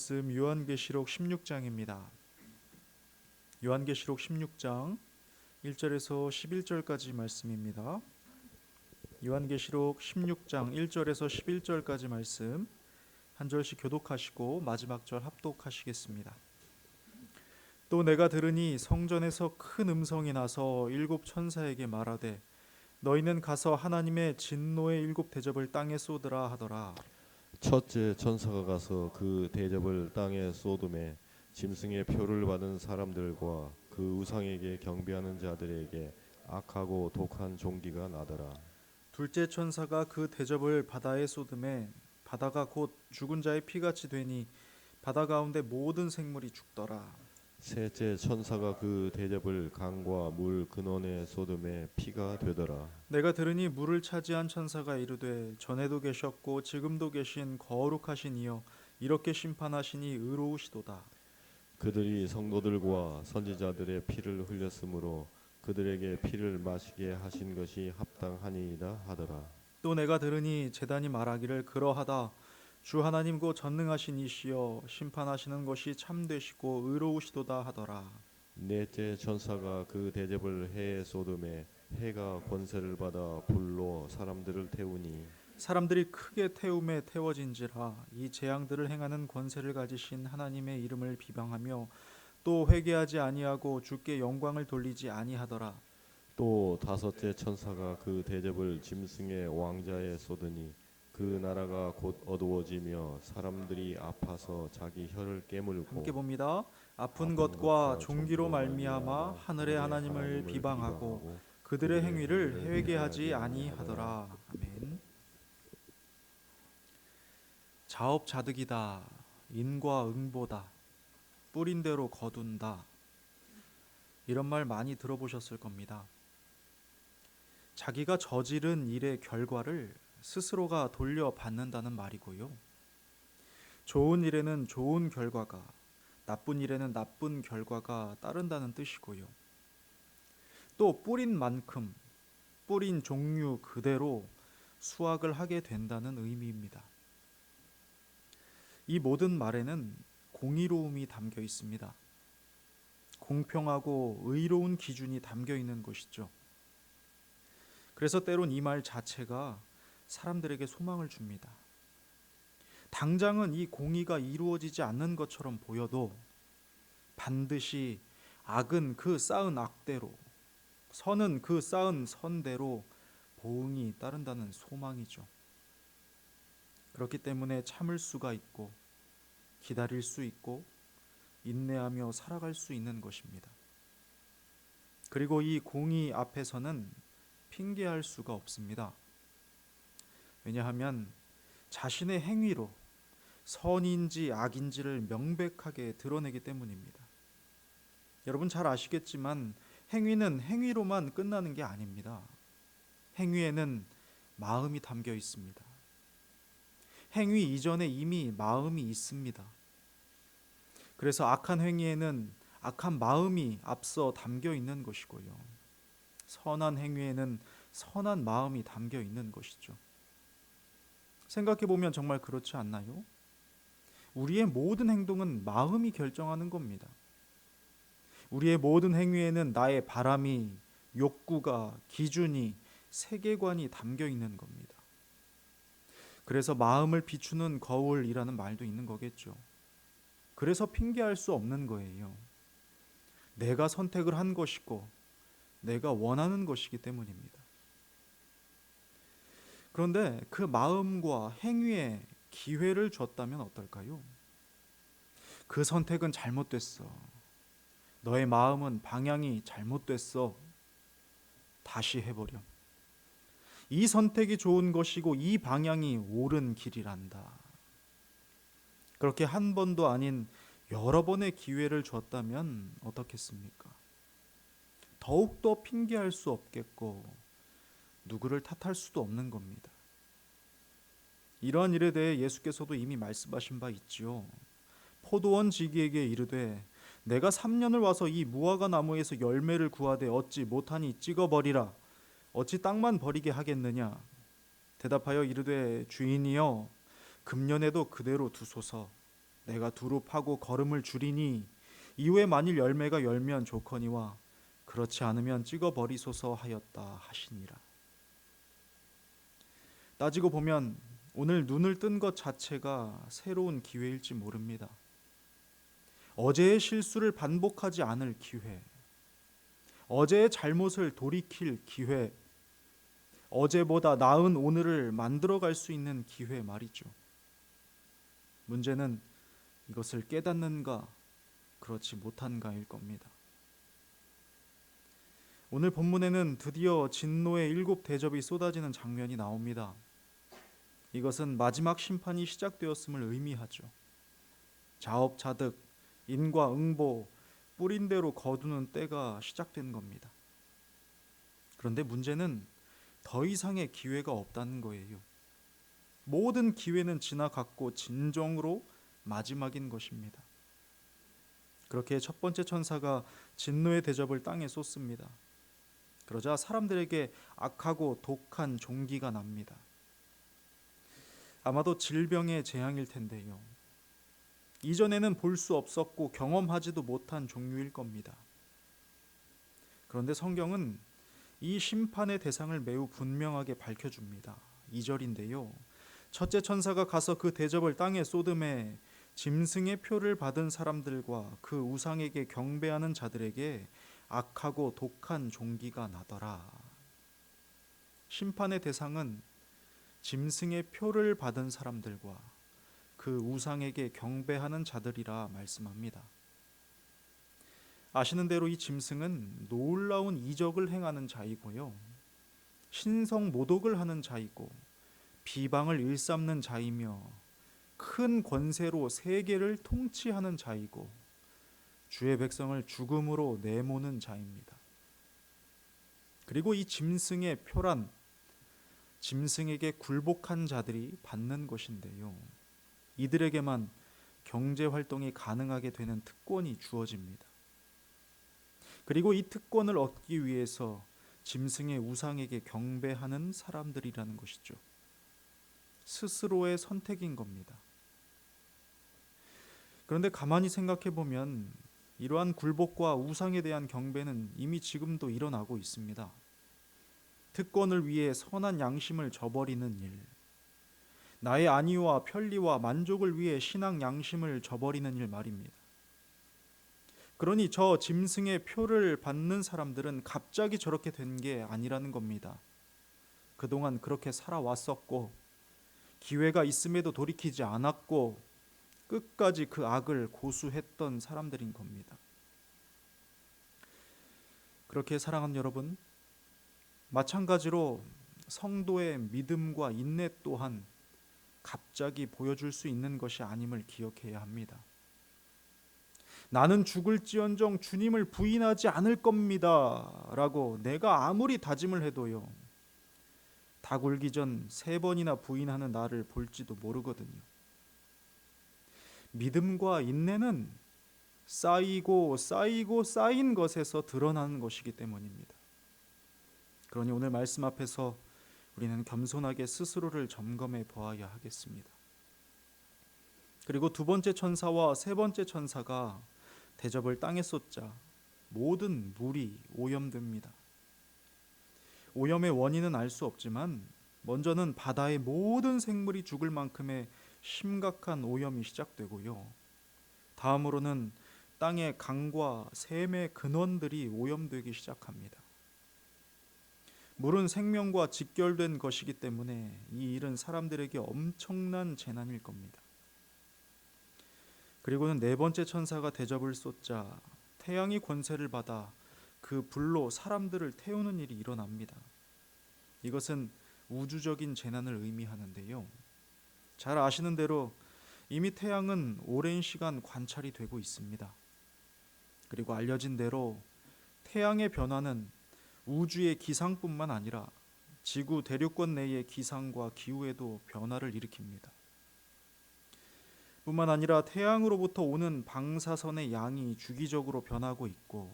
말씀 요한계시록 16장입니다. 요한계시록 16장 1절에서 11절까지 말씀입니다. 요한계시록 16장 1절에서 11절까지 말씀 한 절씩 교독하시고 마지막 절 합독하시겠습니다. 또 내가 들으니 성전에서 큰 음성이 나서 일곱 천사에게 말하되 너희는 가서 하나님의 진노의 일곱 대접을 땅에 쏟으라 하더라. 첫째 천사가 가서 그 대접을 땅에 쏟음에 짐승의 표를 받은 사람들과 그 우상에게 경배하는 자들에게 악하고 독한 종기가 나더라. 둘째 천사가 그 대접을 바다에 쏟음에 바다가 곧 죽은 자의 피같이 되니 바다 가운데 모든 생물이 죽더라. 셋째 천사가 그 대접을 강과 물 근원에 쏟음에 피가 되더라. 내가 들으니 물을 차지한 천사가 이르되 전에도 계셨고 지금도 계신 거룩하신 이여 이렇게 심판하시니 의로우시도다. 그들이 성도들과 선지자들의 피를 흘렸으므로 그들에게 피를 마시게 하신 것이 합당하니이다 하더라. 또 내가 들으니 제단이 말하기를 그러하다. 주 하나님 곧 전능하신 이시여 심판하시는 것이 참되시고 의로우시도다 하더라. 넷째 천사가 그 대접을 해에 쏟음에 해가 권세를 받아 불로 사람들을 태우니 사람들이 크게 태움에 태워진지라. 이 재앙들을 행하는 권세를 가지신 하나님의 이름을 비방하며 또 회개하지 아니하고 주께 영광을 돌리지 아니하더라. 또 다섯째 천사가 그 대접을 짐승의 왕자에 쏟으니 그 나라가 곧 어두워지며 사람들이 아파서 자기 혀를 깨물고 함께 봅니다. 아픈 것과 종기로 말미암아 하늘의 하나님을 비방하고 그들의 행위를 회개하지 아니하더라. 아멘. 자업자득이다. 인과 응보다. 뿌린 대로 거둔다. 이런 말 많이 들어보셨을 겁니다. 자기가 저지른 일의 결과를 스스로가 돌려받는다는 말이고요. 좋은 일에는 좋은 결과가, 나쁜 일에는 나쁜 결과가 따른다는 뜻이고요. 또 뿌린 만큼, 뿌린 종류 그대로 수확을 하게 된다는 의미입니다. 이 모든 말에는 공의로움이 담겨 있습니다. 공평하고 의로운 기준이 담겨 있는 것이죠. 그래서 때론 이 말 자체가 사람들에게 소망을 줍니다. 당장은 이 공의가 이루어지지 않는 것처럼 보여도 반드시 악은 그 쌓은 악대로, 선은 그 쌓은 선대로 보응이 따른다는 소망이죠. 그렇기 때문에 참을 수가 있고 기다릴 수 있고 인내하며 살아갈 수 있는 것입니다. 그리고 이 공의 앞에서는 핑계할 수가 없습니다. 왜냐하면 자신의 행위로 선인지 악인지를 명백하게 드러내기 때문입니다. 여러분 잘 아시겠지만 행위는 행위로만 끝나는 게 아닙니다. 행위에는 마음이 담겨 있습니다. 행위 이전에 이미 마음이 있습니다. 그래서 악한 행위에는 악한 마음이 앞서 담겨 있는 것이고요. 선한 행위에는 선한 마음이 담겨 있는 것이죠. 생각해 보면 정말 그렇지 않나요? 우리의 모든 행동은 마음이 결정하는 겁니다. 우리의 모든 행위에는 나의 바람이, 욕구가, 기준이, 세계관이 담겨 있는 겁니다. 그래서 마음을 비추는 거울이라는 말도 있는 거겠죠. 그래서 핑계할 수 없는 거예요. 내가 선택을 한 것이고 내가 원하는 것이기 때문입니다. 그런데 그 마음과 행위에 기회를 줬다면 어떨까요? 그 선택은 잘못됐어. 너의 마음은 방향이 잘못됐어. 다시 해보렴. 이 선택이 좋은 것이고 이 방향이 옳은 길이란다. 그렇게 한 번도 아닌 여러 번의 기회를 줬다면 어떻겠습니까? 더욱더 핑계할 수 없겠고 누구를 탓할 수도 없는 겁니다. 이러한 일에 대해 예수께서도 이미 말씀하신 바 있지요. 포도원 지기에게 이르되 내가 3년을 와서 이 무화과 나무에서 열매를 구하되 얻지 못하니 찍어버리라. 어찌 땅만 버리게 하겠느냐. 대답하여 이르되 주인이여 금년에도 그대로 두소서. 내가 두루 파고 거름을 줄이니 이후에 만일 열매가 열면 좋거니와 그렇지 않으면 찍어버리소서 하였다 하시니라. 따지고 보면 오늘 눈을 뜬 것 자체가 새로운 기회일지 모릅니다. 어제의 실수를 반복하지 않을 기회, 어제의 잘못을 돌이킬 기회, 어제보다 나은 오늘을 만들어갈 수 있는 기회 말이죠. 문제는 이것을 깨닫는가 그렇지 못한가일 겁니다. 오늘 본문에는 드디어 진노의 7 대접이 쏟아지는 장면이 나옵니다. 이것은 마지막 심판이 시작되었음을 의미하죠. 자업자득, 인과응보, 뿌린 대로 거두는 때가 시작된 겁니다. 그런데 문제는 더 이상의 기회가 없다는 거예요. 모든 기회는 지나갔고 진정으로 마지막인 것입니다. 그렇게 첫 번째 천사가 진노의 대접을 땅에 쏟습니다. 그러자 사람들에게 악하고 독한 종기가 납니다. 아마도 질병의 재앙일 텐데요. 이전에는 볼 수 없었고 경험하지도 못한 종류일 겁니다. 그런데 성경은 이 심판의 대상을 매우 분명하게 밝혀줍니다. 2절인데요. 첫째 천사가 가서 그 대접을 땅에 쏟음에 짐승의 표를 받은 사람들과 그 우상에게 경배하는 자들에게 악하고 독한 종기가 나더라. 심판의 대상은 짐승의 표를 받은 사람들과 그 우상에게 경배하는 자들이라 말씀합니다. 아시는 대로 이 짐승은 놀라운 이적을 행하는 자이고요, 신성 모독을 하는 자이고 비방을 일삼는 자이며 큰 권세로 세계를 통치하는 자이고 주의 백성을 죽음으로 내모는 자입니다. 그리고 이 짐승의 표란 짐승에게 굴복한 자들이 받는 것인데요, 이들에게만 경제 활동이 가능하게 되는 특권이 주어집니다. 그리고 이 특권을 얻기 위해서 짐승의 우상에게 경배하는 사람들이라는 것이죠. 스스로의 선택인 겁니다. 그런데 가만히 생각해 보면 이러한 굴복과 우상에 대한 경배는 이미 지금도 일어나고 있습니다. 특권을 위해 선한 양심을 저버리는 일, 나의 안위와 편리와 만족을 위해 신앙 양심을 저버리는 일 말입니다. 그러니 저 짐승의 표를 받는 사람들은 갑자기 저렇게 된 게 아니라는 겁니다. 그동안 그렇게 살아왔었고 기회가 있음에도 돌이키지 않았고 끝까지 그 악을 고수했던 사람들인 겁니다. 그렇게 사랑하는 여러분, 마찬가지로 성도의 믿음과 인내 또한 갑자기 보여줄 수 있는 것이 아님을 기억해야 합니다. 나는 죽을지언정 주님을 부인하지 않을 겁니다 라고 내가 아무리 다짐을 해도요, 다 굴기 전 3번이나 부인하는 나를 볼지도 모르거든요. 믿음과 인내는 쌓이고 쌓이고 쌓인 것에서 드러나는 것이기 때문입니다. 그러니 오늘 말씀 앞에서 우리는 겸손하게 스스로를 점검해 보아야 하겠습니다. 그리고 두 번째 천사와 세 번째 천사가 대접을 땅에 쏟자 모든 물이 오염됩니다. 오염의 원인은 알 수 없지만 먼저는 바다의 모든 생물이 죽을 만큼의 심각한 오염이 시작되고요, 다음으로는 땅의 강과 샘의 근원들이 오염되기 시작합니다. 물은 생명과 직결된 것이기 때문에 이 일은 사람들에게 엄청난 재난일 겁니다. 그리고는 네 번째 천사가 대접을 쏟자 태양이 권세를 받아 그 불로 사람들을 태우는 일이 일어납니다. 이것은 우주적인 재난을 의미하는데요, 잘 아시는 대로 이미 태양은 오랜 시간 관찰이 되고 있습니다. 그리고 알려진 대로 태양의 변화는 우주의 기상뿐만 아니라 지구 대륙권 내의 기상과 기후에도 변화를 일으킵니다. 뿐만 아니라 태양으로부터 오는 방사선의 양이 주기적으로 변하고 있고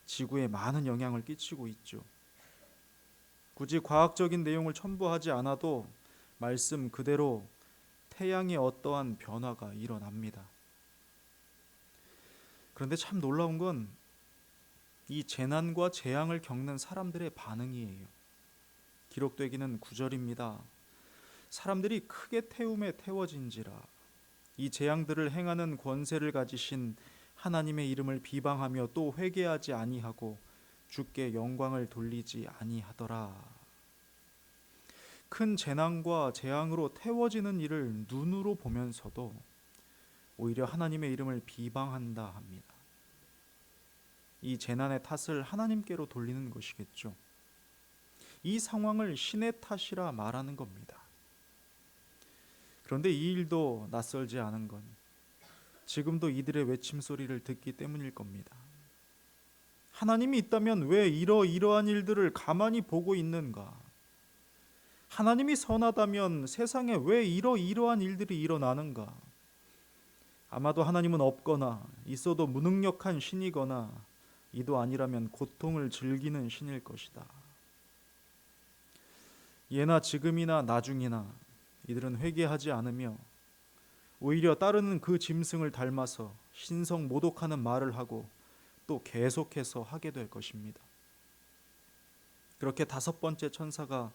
지구에 많은 영향을 끼치고 있죠. 굳이 과학적인 내용을 첨부하지 않아도 말씀 그대로 태양의 어떠한 변화가 일어납니다. 그런데 참 놀라운 건 이 재난과 재앙을 겪는 사람들의 반응이에요. 기록되기는 9절입니다. 사람들이 크게 태움에 태워진지라 이 재앙들을 행하는 권세를 가지신 하나님의 이름을 비방하며 또 회개하지 아니하고 주께 영광을 돌리지 아니하더라. 큰 재난과 재앙으로 태워지는 이를 눈으로 보면서도 오히려 하나님의 이름을 비방한다 합니다. 이 재난의 탓을 하나님께로 돌리는 것이겠죠. 이 상황을 신의 탓이라 말하는 겁니다. 그런데 이 일도 낯설지 않은 건 지금도 이들의 외침 소리를 듣기 때문일 겁니다. 하나님이 있다면 왜 이러이러한 일들을 가만히 보고 있는가? 하나님이 선하다면 세상에 왜 이러이러한 일들이 일어나는가? 아마도 하나님은 없거나 있어도 무능력한 신이거나 이도 아니라면 고통을 즐기는 신일 것이다. 예나 지금이나 나중이나 이들은 회개하지 않으며 오히려 따르는 그 짐승을 닮아서 신성 모독하는 말을 하고 또 계속해서 하게 될 것입니다. 그렇게 5번째 천사가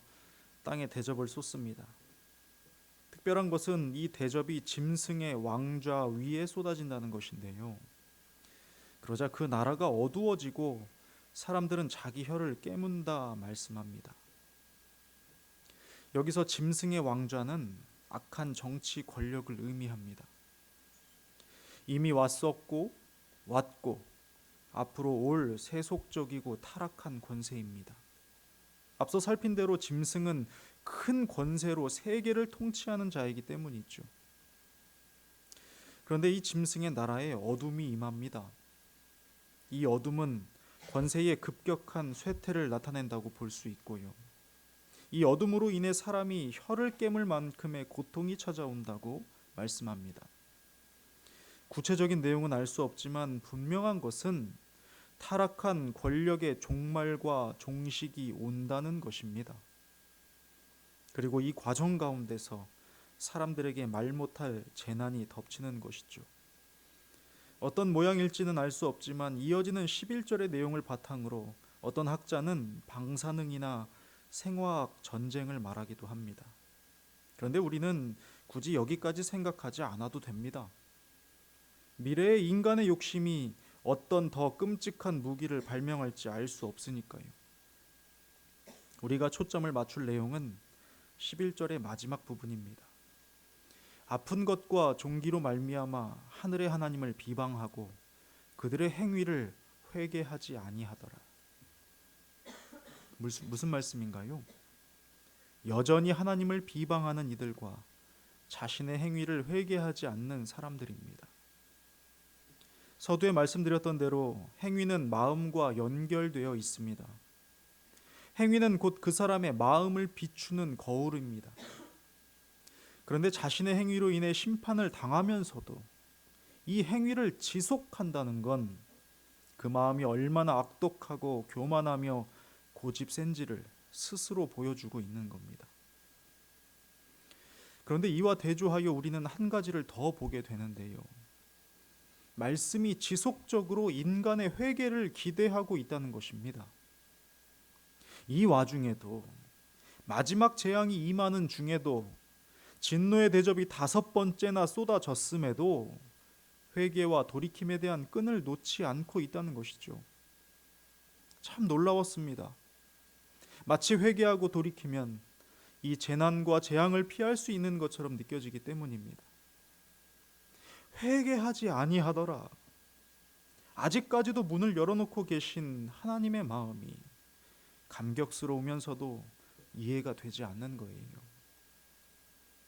땅에 대접을 쏟습니다. 특별한 것은 이 대접이 짐승의 왕좌 위에 쏟아진다는 것인데요. 그러자 그 나라가 어두워지고 사람들은 자기 혀를 깨문다 말씀합니다. 여기서 짐승의 왕좌는 악한 정치 권력을 의미합니다. 이미 왔었고 왔고 앞으로 올 세속적이고 타락한 권세입니다. 앞서 살핀 대로 짐승은 큰 권세로 세계를 통치하는 자이기 때문이죠. 그런데 이 짐승의 나라에 어둠이 임합니다. 이 어둠은 권세의 급격한 쇠퇴를 나타낸다고 볼 수 있고요. 이 어둠으로 인해 사람이 혀를 깨물 만큼의 고통이 찾아온다고 말씀합니다. 구체적인 내용은 알 수 없지만 분명한 것은 타락한 권력의 종말과 종식이 온다는 것입니다. 그리고 이 과정 가운데서 사람들에게 말 못할 재난이 덮치는 것이죠. 어떤 모양일지는 알 수 없지만 이어지는 11절의 내용을 바탕으로 어떤 학자는 방사능이나 생화학 전쟁을 말하기도 합니다. 그런데 우리는 굳이 여기까지 생각하지 않아도 됩니다. 미래의 인간의 욕심이 어떤 더 끔찍한 무기를 발명할지 알 수 없으니까요. 우리가 초점을 맞출 내용은 11절의 마지막 부분입니다. 아픈 것과 종기로 말미암아 하늘의 하나님을 비방하고 그들의 행위를 회개하지 아니하더라. 무슨 말씀인가요? 여전히 하나님을 비방하는 이들과 자신의 행위를 회개하지 않는 사람들입니다. 서두에 말씀드렸던 대로 행위는 마음과 연결되어 있습니다. 행위는 곧 그 사람의 마음을 비추는 거울입니다. 그런데 자신의 행위로 인해 심판을 당하면서도 이 행위를 지속한다는 건 그 마음이 얼마나 악독하고 교만하며 고집센지를 스스로 보여주고 있는 겁니다. 그런데 이와 대조하여 우리는 한 가지를 더 보게 되는데요. 말씀이 지속적으로 인간의 회개를 기대하고 있다는 것입니다. 이 와중에도 마지막 재앙이 임하는 중에도 진노의 대접이 5번째나 쏟아졌음에도 회개와 돌이킴에 대한 끈을 놓지 않고 있다는 것이죠. 참 놀라웠습니다. 마치 회개하고 돌이키면 이 재난과 재앙을 피할 수 있는 것처럼 느껴지기 때문입니다. 회개하지 아니하더라. 아직까지도 문을 열어놓고 계신 하나님의 마음이 감격스러우면서도 이해가 되지 않는 거예요.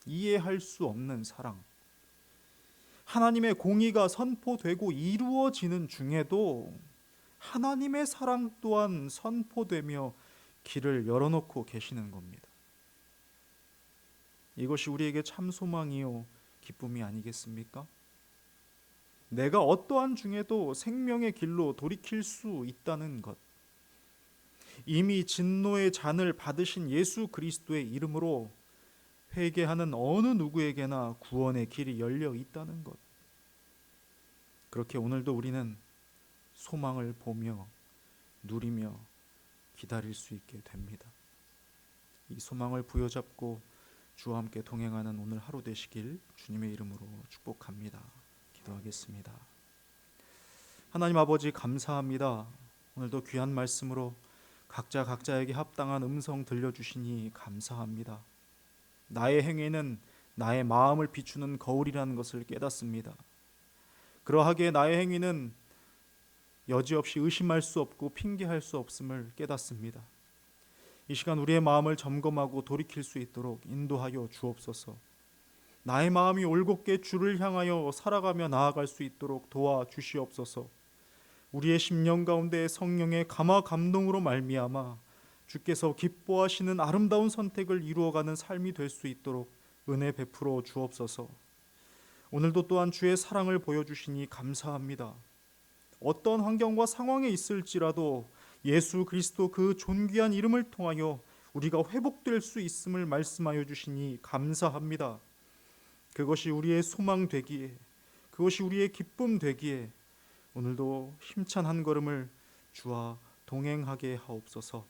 이해할 수 없는 사랑. 하나님의 공의가 선포되고 이루어지는 중에도 하나님의 사랑 또한 선포되며 길을 열어놓고 계시는 겁니다. 이것이 우리에게 참 소망이요 기쁨이 아니겠습니까? 내가 어떠한 중에도 생명의 길로 돌이킬 수 있다는 것, 이미 진노의 잔을 받으신 예수 그리스도의 이름으로 회개하는 어느 누구에게나 구원의 길이 열려 있다는 것. 그렇게 오늘도 우리는 소망을 보며 누리며 기다릴 수 있게 됩니다. 이 소망을 부여잡고 주와 함께 동행하는 오늘 하루 되시길 주님의 이름으로 축복합니다. 기도하겠습니다. 하나님 아버지, 감사합니다. 오늘도 귀한 말씀으로 각자에게 합당한 음성 들려주시니 감사합니다. 나의 행위는 나의 마음을 비추는 거울이라는 것을 깨닫습니다. 그러하기에 나의 행위는 여지없이 의심할 수 없고 핑계할 수 없음을 깨닫습니다. 이 시간 우리의 마음을 점검하고 돌이킬 수 있도록 인도하여 주옵소서. 나의 마음이 올곧게 주를 향하여 살아가며 나아갈 수 있도록 도와주시옵소서. 우리의 심령 가운데 성령의 감화 감동으로 말미암아 주께서 기뻐하시는 아름다운 선택을 이루어가는 삶이 될 수 있도록 은혜 베풀어 주옵소서. 오늘도 또한 주의 사랑을 보여주시니 감사합니다. 어떤 환경과 상황에 있을지라도 예수 그리스도 그 존귀한 이름을 통하여 우리가 회복될 수 있음을 말씀하여 주시니 감사합니다. 그것이 우리의 소망 되기에, 그것이 우리의 기쁨 되기에 오늘도 힘찬 한 걸음을 주와 동행하게 하옵소서.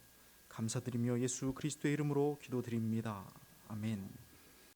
감사드리며 예수 그리스도의 이름으로 기도드립니다. 아멘.